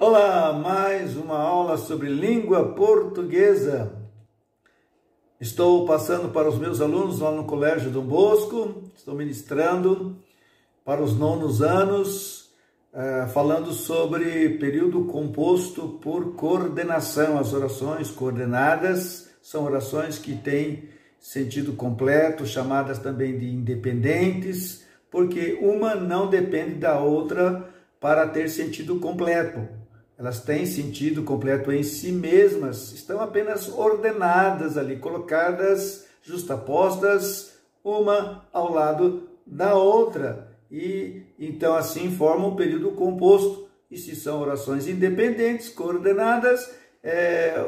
Olá, mais uma aula sobre língua portuguesa. Estou passando para os meus alunos lá no Colégio Dom Bosco, estou ministrando para os 9º anos, falando sobre período composto por coordenação. As orações coordenadas são orações que têm sentido completo, chamadas também de independentes, porque uma não depende da outra para ter sentido completo. Elas têm sentido completo em si mesmas, estão apenas ordenadas ali, colocadas, justapostas, uma ao lado da outra. E então assim formam um período composto. E se são orações independentes, coordenadas,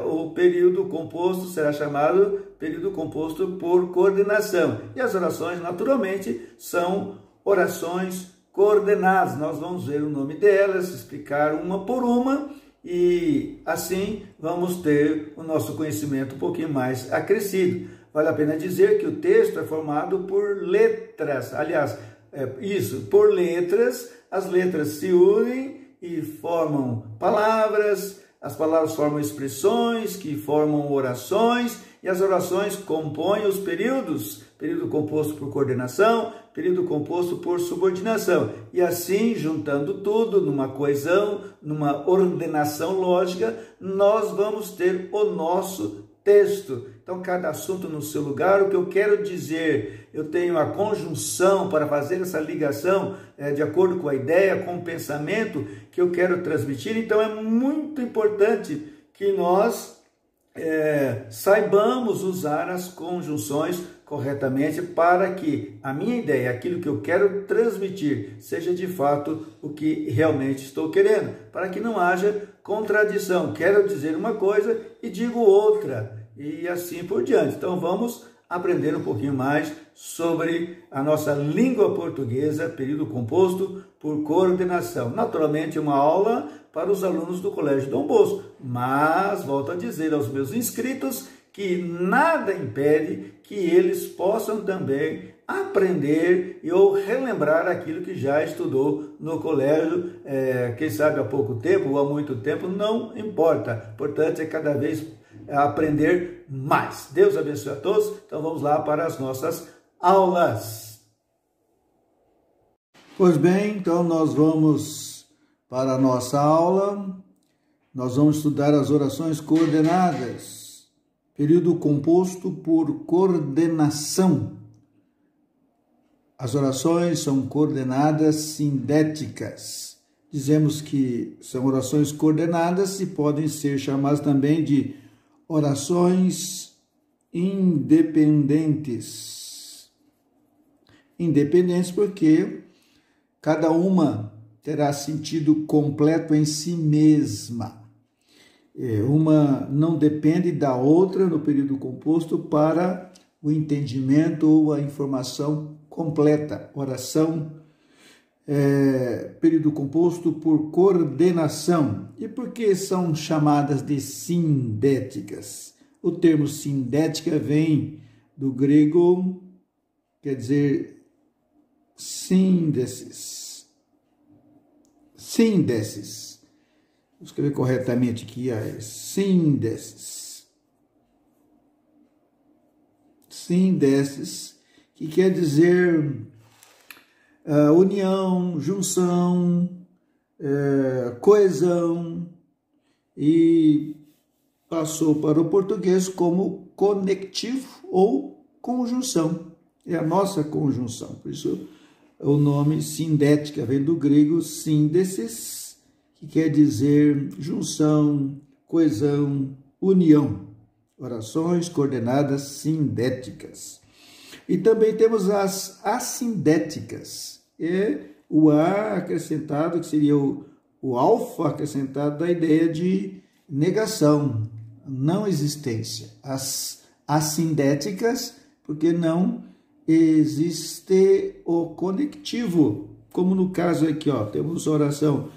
o período composto será chamado período composto por coordenação. E as orações, naturalmente, são orações coordenadas. Nós vamos ver o nome delas, explicar uma por uma e assim vamos ter o nosso conhecimento um pouquinho mais acrescido. Vale a pena dizer que o texto é formado por letras, aliás, por letras. As letras se unem e formam palavras, as palavras formam expressões que formam orações e as orações compõem os períodos, período composto por coordenação, período composto por subordinação. E assim, juntando tudo numa coesão, numa ordenação lógica, nós vamos ter o nosso texto. Então, cada assunto no seu lugar. O que eu quero dizer, eu tenho a conjunção para fazer essa ligação de acordo com a ideia, com o pensamento que eu quero transmitir. Então, é muito importante que nós saibamos usar as conjunções corretamente para que a minha ideia, aquilo que eu quero transmitir, seja de fato o que realmente estou querendo, para que não haja contradição. Quero dizer uma coisa e digo outra, e assim por diante. Então vamos aprender um pouquinho mais sobre a nossa língua portuguesa, período composto por coordenação. Naturalmente, uma aula para os alunos do Colégio Dom Bosco, mas volto a dizer aos meus inscritos que nada impede que eles possam também aprender ou relembrar aquilo que já estudou no colégio, quem sabe há pouco tempo ou há muito tempo, não importa. Importante é cada vez aprender mais. Deus abençoe a todos. Então vamos lá para as nossas aulas. Pois bem, então nós vamos para a nossa aula. Nós vamos estudar as orações coordenadas. Período composto por coordenação. As orações são coordenadas sindéticas. Dizemos que são orações coordenadas e podem ser chamadas também de orações independentes. Independentes porque cada uma terá sentido completo em si mesma. Uma não depende da outra no período composto para o entendimento ou a informação completa. Oração, período composto por coordenação. E por que são chamadas de sindéticas? O termo sindética vem do grego, quer dizer, síndesis. Síndesis. Vou escrever corretamente aqui, síndesis. Síndesis, que quer dizer união, junção, coesão, e passou para o português como conectivo ou conjunção. É a nossa conjunção, por isso o nome sindética vem do grego síndesis, que quer dizer junção, coesão, união. Orações coordenadas sindéticas. E também temos as assindéticas. O A acrescentado, que seria o alfa acrescentado da ideia de negação, não existência. As assindéticas, porque não existe o conectivo. Como no caso aqui, temos a oração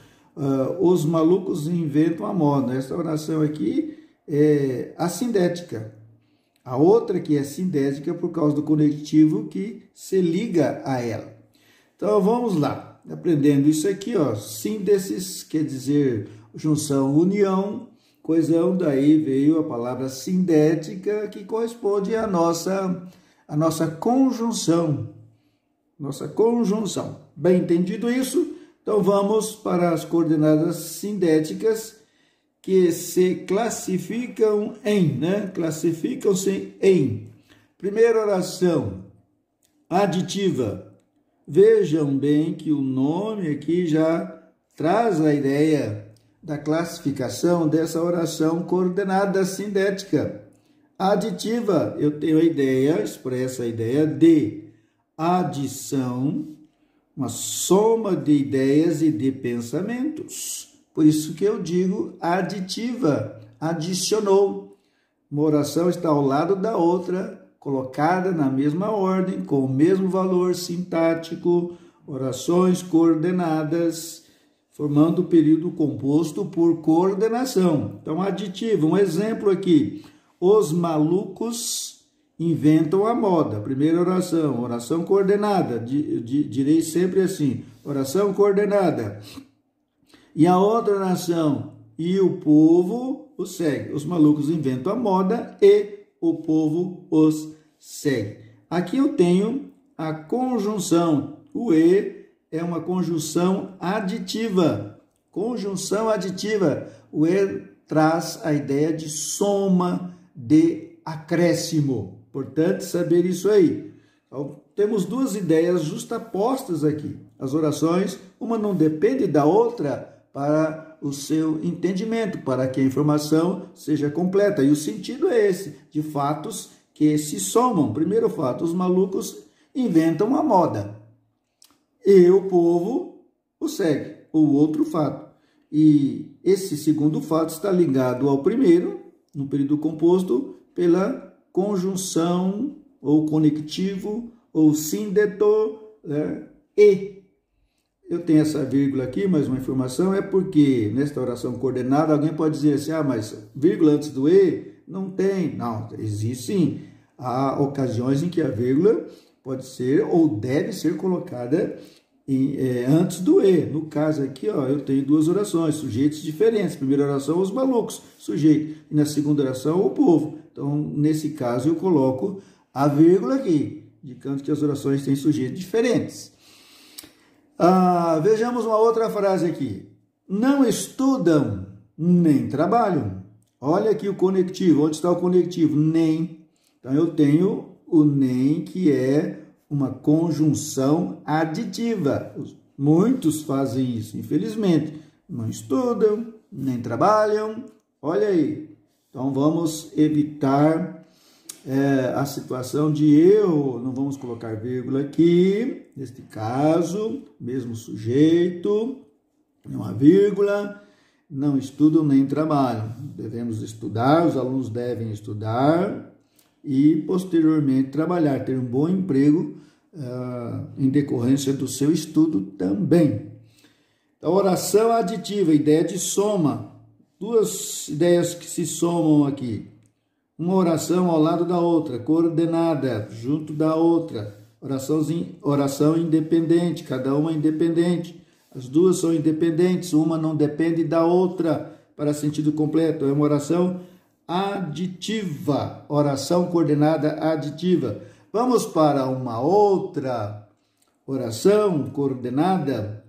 os malucos inventam a moda. Essa oração aqui é assindética. A outra que é sindética por causa do conectivo que se liga a ela. Então vamos lá. aprendendo isso aqui, ó, sínteses, quer dizer junção, união, coesão, daí veio a palavra sindética, que corresponde à nossa conjunção. Nossa conjunção. Bem entendido isso? Então vamos para as coordenadas sindéticas, que se classificam em, né? Classificam-se em. Primeira oração, aditiva. Vejam bem que o nome aqui já traz a ideia da classificação dessa oração coordenada sindética. Aditiva, eu tenho a ideia, expressa a ideia de adição, uma soma de ideias e de pensamentos. Por isso que eu digo aditiva, adicionou. Uma oração está ao lado da outra, colocada na mesma ordem, com o mesmo valor sintático, orações coordenadas, formando o período composto por coordenação. Então, aditiva, um exemplo aqui. Os malucos inventam a moda. Primeira oração, oração coordenada. Direi sempre assim, oração coordenada. E a outra oração, e o povo os segue. Os malucos inventam a moda e o povo os segue. Aqui eu tenho a conjunção. O e é uma conjunção aditiva. Conjunção aditiva. O e traz a ideia de soma, de acréscimo. Importante saber isso aí. Então, temos duas ideias justapostas aqui. As orações, uma não depende da outra para o seu entendimento, para que a informação seja completa. E o sentido é esse, de fatos que se somam. Primeiro fato, os malucos inventam a moda. E o povo o segue, o outro fato. E esse segundo fato está ligado ao primeiro, no período composto, pela conjunção, ou conectivo, ou síndeto, né? E. Eu tenho essa vírgula aqui, mas uma informação é porque nesta oração coordenada alguém pode dizer assim, mas vírgula antes do e? Não tem. Não, existe sim. Há ocasiões em que a vírgula pode ser ou deve ser colocada antes do e. No caso aqui, ó, eu tenho duas orações, sujeitos diferentes. Primeira oração, os malucos, sujeito. E na segunda oração, o povo. Então, nesse caso, eu coloco a vírgula aqui, indicando que as orações têm sujeitos diferentes. Vejamos uma outra frase aqui. Não estudam nem trabalham. Olha aqui o conectivo. Onde está o conectivo? Nem. Então, eu tenho o nem, que é uma conjunção aditiva. Muitos fazem isso, infelizmente. Não estudam, nem trabalham. Olha aí. Então, vamos evitar a situação de não vamos colocar vírgula aqui, neste caso, mesmo sujeito, não há vírgula, não estudam nem trabalham. Devemos estudar, os alunos devem estudar e, posteriormente, trabalhar, ter um bom emprego em decorrência do seu estudo também. Então, oração aditiva, ideia de soma. Duas ideias que se somam aqui. Uma oração ao lado da outra, coordenada, junto da outra. Oração independente, cada uma independente. As duas são independentes, uma não depende da outra para sentido completo. É uma oração aditiva, oração coordenada aditiva. Vamos para uma outra oração coordenada.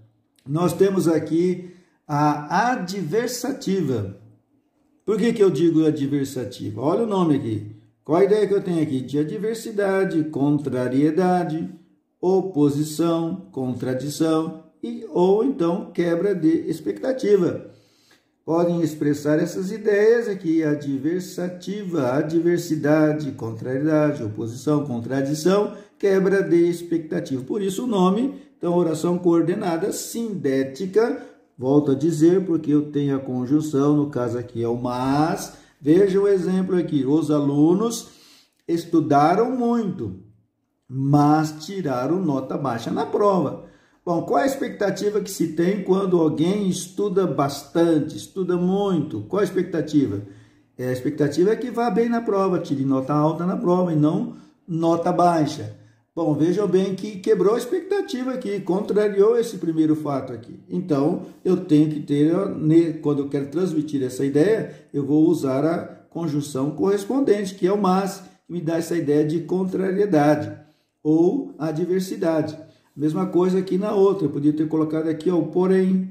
Nós temos aqui a adversativa. Por que eu digo adversativa? Olha o nome aqui. Qual a ideia que eu tenho aqui? De adversidade, contrariedade, oposição, contradição ou então quebra de expectativa. Podem expressar essas ideias aqui, adversativa, adversidade, contrariedade, oposição, contradição, quebra de expectativa. Por isso o nome, então, oração coordenada sindética. Volto a dizer, porque eu tenho a conjunção, no caso aqui é o mas. Veja o exemplo aqui. Os alunos estudaram muito, mas tiraram nota baixa na prova. Bom, qual a expectativa que se tem quando alguém estuda bastante, estuda muito? Qual a expectativa? A expectativa é que vá bem na prova, tire nota alta na prova e não nota baixa. Bom, vejam bem que quebrou a expectativa aqui, contrariou esse primeiro fato aqui. Então, eu tenho que ter, quando eu quero transmitir essa ideia, eu vou usar a conjunção correspondente, que é o mas, que me dá essa ideia de contrariedade ou adversidade. Mesma coisa aqui na outra, eu podia ter colocado aqui ó, o porém,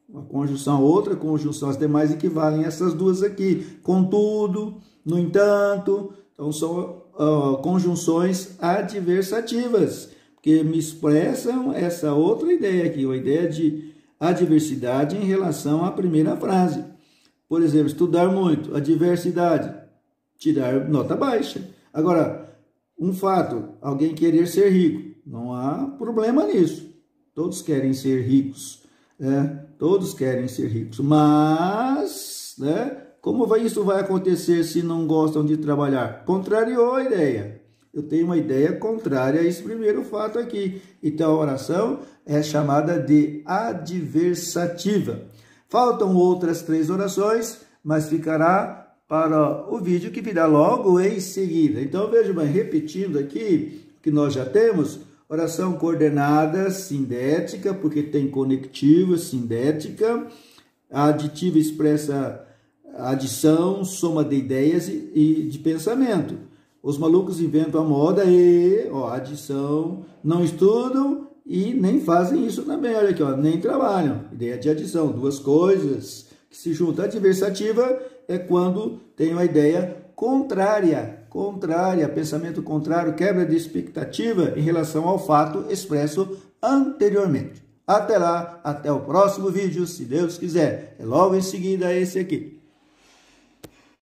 uma conjunção, outra conjunção, as demais equivalem a essas duas aqui. Contudo, no entanto, então são conjunções adversativas, que me expressam essa outra ideia aqui, a ideia de adversidade em relação à primeira frase. Por exemplo, estudar muito, adversidade, tirar nota baixa. Agora, um fato, alguém querer ser rico, não há problema nisso. Todos querem ser ricos, né? Todos querem ser ricos, mas, né? Como isso vai acontecer se não gostam de trabalhar? Contrariou a ideia. Eu tenho uma ideia contrária a esse primeiro fato aqui. Então, a oração é chamada de adversativa. Faltam outras 3 orações, mas ficará para o vídeo que virá logo em seguida. Então, veja bem, repetindo aqui o que nós já temos, oração coordenada, sindética, porque tem conectiva, sindética, a aditiva expressa adição, soma de ideias e de pensamento. Os malucos inventam a moda e, ó, adição, não estudam e nem fazem isso também. Olha aqui, ó, nem trabalham. Ideia de adição, 2 coisas que se juntam. Adversativa é quando tem uma ideia contrária, pensamento contrário, quebra de expectativa em relação ao fato expresso anteriormente. Até lá, até o próximo vídeo, se Deus quiser. É logo em seguida esse aqui.